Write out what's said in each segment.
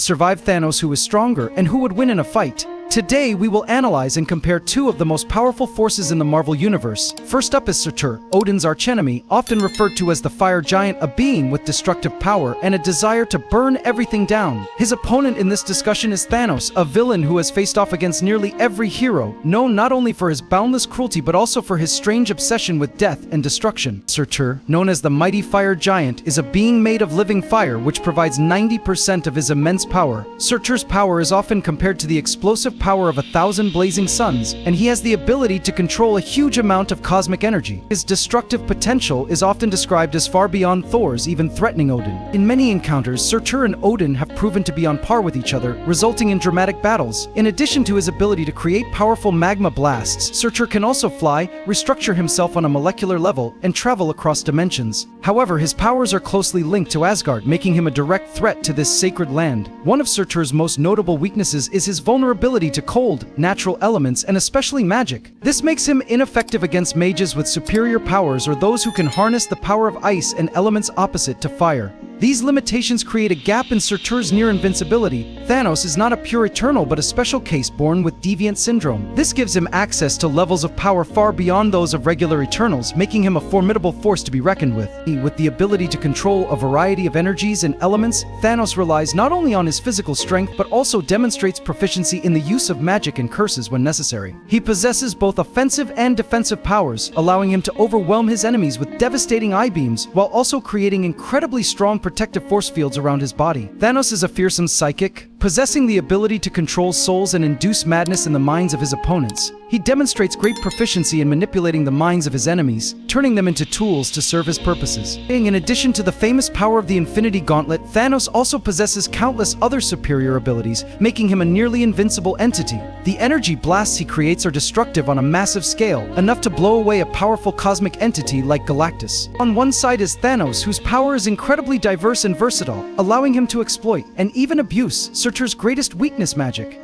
Survive Thanos, who is stronger, and who would win in a fight. Today, we will analyze and compare two of the most powerful forces in the Marvel Universe. First up is Surtur, Odin's archenemy, often referred to as the fire giant, a being with destructive power and a desire to burn everything down. His opponent in this discussion is Thanos, a villain who has faced off against nearly every hero, known not only for his boundless cruelty but also for his strange obsession with death and destruction. Surtur, known as the mighty fire giant, is a being made of living fire which provides 90% of his immense power. Surtur's power is often compared to the explosive power of 1,000 blazing suns, and he has the ability to control a huge amount of cosmic energy. His destructive potential is often described as far beyond Thor's, even threatening Odin. In many encounters, Surtur and Odin have proven to be on par with each other, resulting in dramatic battles. In addition to his ability to create powerful magma blasts, Surtur can also fly, restructure himself on a molecular level, and travel across dimensions. However, his powers are closely linked to Asgard, making him a direct threat to this sacred land. One of Surtur's most notable weaknesses is his vulnerability to cold, natural elements, and especially magic. This makes him ineffective against mages with superior powers or those who can harness the power of ice and elements opposite to fire. These limitations create a gap in Surtur's near invincibility. Thanos is not a pure eternal but a special case born with deviant syndrome. This gives him access to levels of power far beyond those of regular eternals, making him a formidable force to be reckoned with. With the ability to control a variety of energies and elements, Thanos relies not only on his physical strength but also demonstrates proficiency in the use of magic and curses when necessary. He possesses both offensive and defensive powers, allowing him to overwhelm his enemies with devastating eye beams, while also creating incredibly strong protective force fields around his body. Thanos is a fearsome psychic, possessing the ability to control souls and induce madness in the minds of his opponents. He demonstrates great proficiency in manipulating the minds of his enemies, turning them into tools to serve his purposes. In addition to the famous power of the Infinity Gauntlet, Thanos also possesses countless other superior abilities, making him a nearly invincible entity. The energy blasts he creates are destructive on a massive scale, enough to blow away a powerful cosmic entity like Galactus. On one side is Thanos, whose power is incredibly diverse and versatile, allowing him to exploit, and even abuse, Surtur's greatest weakness, magic.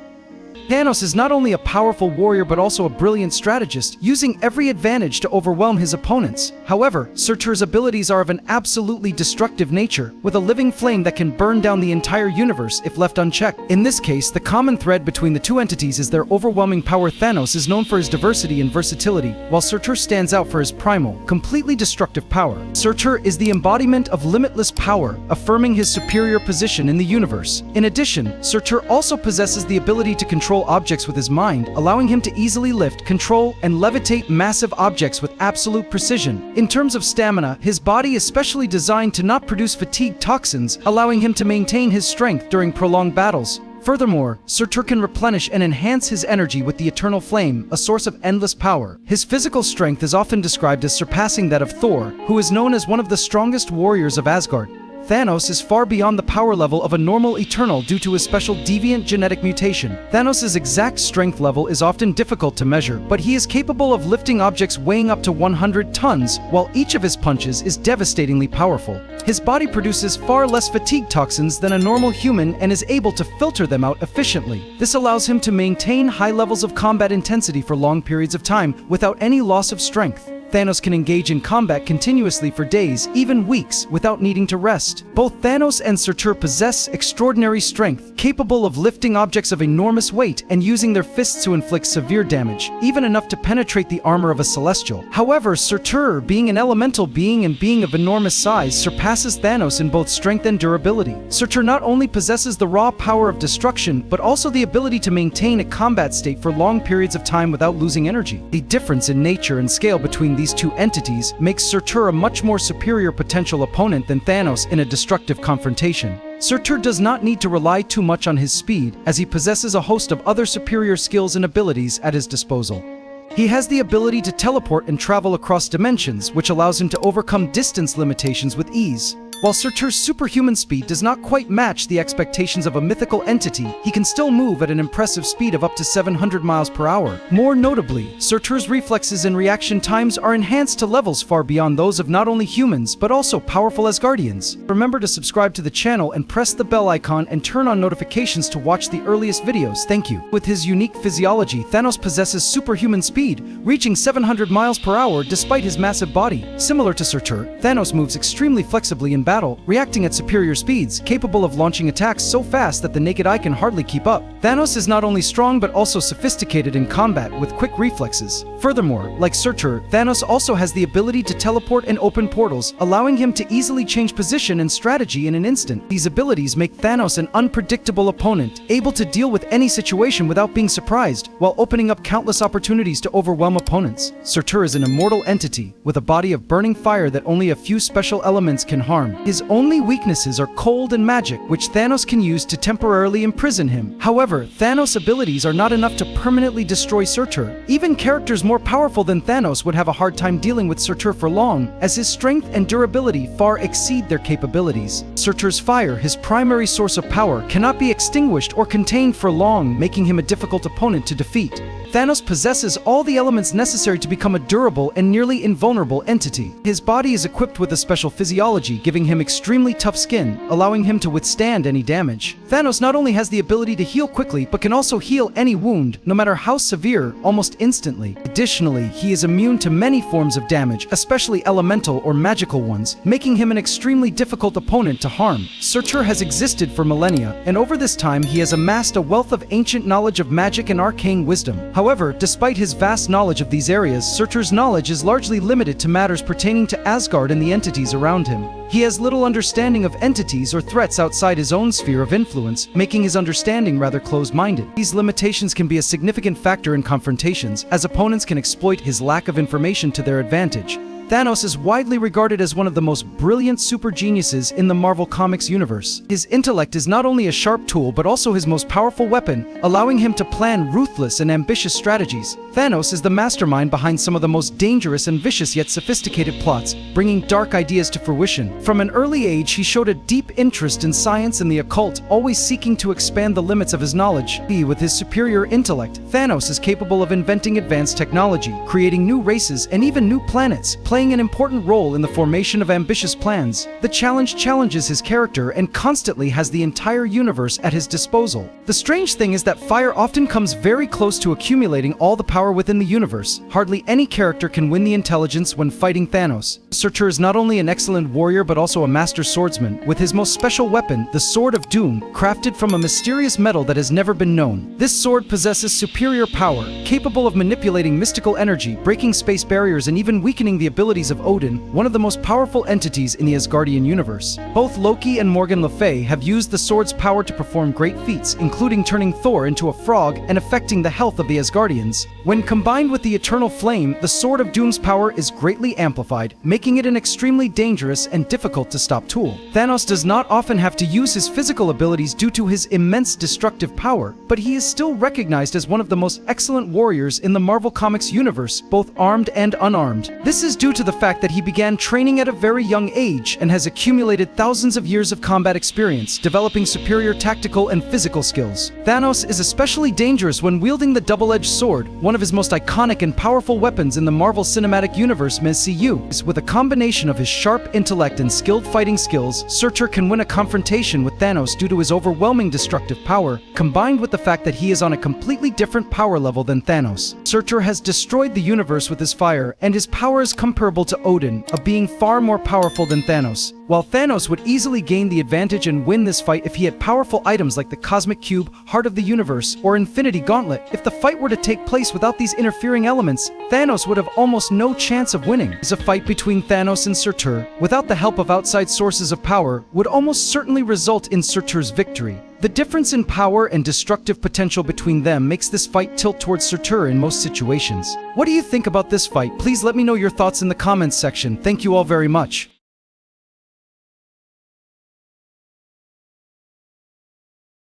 Thanos is not only a powerful warrior but also a brilliant strategist, using every advantage to overwhelm his opponents. However, Surtur's abilities are of an absolutely destructive nature, with a living flame that can burn down the entire universe if left unchecked. In this case, the common thread between the two entities is their overwhelming power. Thanos is known for his diversity and versatility, while Surtur stands out for his primal, completely destructive power. Surtur is the embodiment of limitless power, affirming his superior position in the universe. In addition, Surtur also possesses the ability to control objects with his mind, allowing him to easily lift, control, and levitate massive objects with absolute precision. In terms of stamina, his body is specially designed to not produce fatigue toxins, allowing him to maintain his strength during prolonged battles. Furthermore, Surtur can replenish and enhance his energy with the eternal flame, a source of endless power. His physical strength is often described as surpassing that of Thor, who is known as one of the strongest warriors of Asgard. Thanos is far beyond the power level of a normal Eternal due to his special deviant genetic mutation. Thanos' exact strength level is often difficult to measure, but he is capable of lifting objects weighing up to 100 tons, while each of his punches is devastatingly powerful. His body produces far less fatigue toxins than a normal human and is able to filter them out efficiently. This allows him to maintain high levels of combat intensity for long periods of time without any loss of strength. Thanos can engage in combat continuously for days, even weeks, without needing to rest. Both Thanos and Surtur possess extraordinary strength, capable of lifting objects of enormous weight and using their fists to inflict severe damage, even enough to penetrate the armor of a celestial. However, Surtur, being an elemental being and being of enormous size, surpasses Thanos in both strength and durability. Surtur not only possesses the raw power of destruction, but also the ability to maintain a combat state for long periods of time without losing energy. The difference in nature and scale between these two entities makes Surtur a much more superior potential opponent than Thanos in a destructive confrontation. Surtur does not need to rely too much on his speed, as he possesses a host of other superior skills and abilities at his disposal. He has the ability to teleport and travel across dimensions, which allows him to overcome distance limitations with ease. While Surtur's superhuman speed does not quite match the expectations of a mythical entity, he can still move at an impressive speed of up to 700 miles per hour. More notably, Surtur's reflexes and reaction times are enhanced to levels far beyond those of not only humans, but also powerful Asgardians. Remember to subscribe to the channel and press the bell icon and turn on notifications to watch the earliest videos. Thank you. With his unique physiology, Thanos possesses superhuman speed, reaching 700 miles per hour despite his massive body. Similar to Surtur, Thanos moves extremely flexibly and battle, reacting at superior speeds, capable of launching attacks so fast that the naked eye can hardly keep up. Thanos is not only strong but also sophisticated in combat with quick reflexes. Furthermore, like Surtur, Thanos also has the ability to teleport and open portals, allowing him to easily change position and strategy in an instant. These abilities make Thanos an unpredictable opponent, able to deal with any situation without being surprised, while opening up countless opportunities to overwhelm opponents. Surtur is an immortal entity, with a body of burning fire that only a few special elements can harm. His only weaknesses are cold and magic, which Thanos can use to temporarily imprison him. However, Thanos' abilities are not enough to permanently destroy Surtur. Even characters more powerful than Thanos would have a hard time dealing with Surtur for long, as his strength and durability far exceed their capabilities. Surtur's fire, his primary source of power, cannot be extinguished or contained for long, making him a difficult opponent to defeat. Thanos possesses all the elements necessary to become a durable and nearly invulnerable entity. His body is equipped with a special physiology, giving him extremely tough skin, allowing him to withstand any damage. Thanos not only has the ability to heal quickly, but can also heal any wound, no matter how severe, almost instantly. Additionally, he is immune to many forms of damage, especially elemental or magical ones, making him an extremely difficult opponent to harm. Surtur has existed for millennia, and over this time he has amassed a wealth of ancient knowledge of magic and arcane wisdom. However, despite his vast knowledge of these areas, Surtur's knowledge is largely limited to matters pertaining to Asgard and the entities around him. He has little understanding of entities or threats outside his own sphere of influence, making his understanding rather closed-minded. These limitations can be a significant factor in confrontations, as opponents can exploit his lack of information to their advantage. Thanos is widely regarded as one of the most brilliant super geniuses in the Marvel Comics universe. His intellect is not only a sharp tool but also his most powerful weapon, allowing him to plan ruthless and ambitious strategies. Thanos is the mastermind behind some of the most dangerous and vicious yet sophisticated plots, bringing dark ideas to fruition. From an early age, he showed a deep interest in science and the occult, always seeking to expand the limits of his knowledge. With his superior intellect, Thanos is capable of inventing advanced technology, creating new races, and even new planets, playing an important role in the formation of ambitious plans. The challenge challenges his character and constantly has the entire universe at his disposal. The strange thing is that fire often comes very close to accumulating all the power within the universe. Hardly any character can win the intelligence when fighting Thanos. Surtur is not only an excellent warrior but also a master swordsman, with his most special weapon, the Sword of Doom, crafted from a mysterious metal that has never been known. This sword possesses superior power, capable of manipulating mystical energy, breaking space barriers, and even weakening the abilities of Odin, one of the most powerful entities in the Asgardian universe. Both Loki and Morgan Le Fay have used the sword's power to perform great feats, including turning Thor into a frog and affecting the health of the Asgardians. When combined with the Eternal Flame, the Sword of Doom's power is greatly amplified, making it an extremely dangerous and difficult to stop tool. Thanos does not often have to use his physical abilities due to his immense destructive power, but he is still recognized as one of the most excellent warriors in the Marvel Comics universe, both armed and unarmed. This is due to the fact that he began training at a very young age and has accumulated thousands of years of combat experience, developing superior tactical and physical skills. Thanos is especially dangerous when wielding the double-edged sword, one of his most iconic and powerful weapons in the Marvel Cinematic Universe (MCU). With a combination of his sharp intellect and skilled fighting skills, Surtur can win a confrontation with Thanos due to his overwhelming destructive power, combined with the fact that he is on a completely different power level than Thanos. Surtur has destroyed the universe with his fire, and his power is comparable to Odin, a being far more powerful than Thanos. While Thanos would easily gain the advantage and win this fight if he had powerful items like the Cosmic Cube, Heart of the Universe, or Infinity Gauntlet, if the fight were to take place without these interfering elements, Thanos would have almost no chance of winning. As a fight between Thanos and Surtur, without the help of outside sources of power, would almost certainly result in Surtur's victory. The difference in power and destructive potential between them makes this fight tilt towards Surtur in most situations. What do you think about this fight? Please let me know your thoughts in the comments section. Thank you all very much.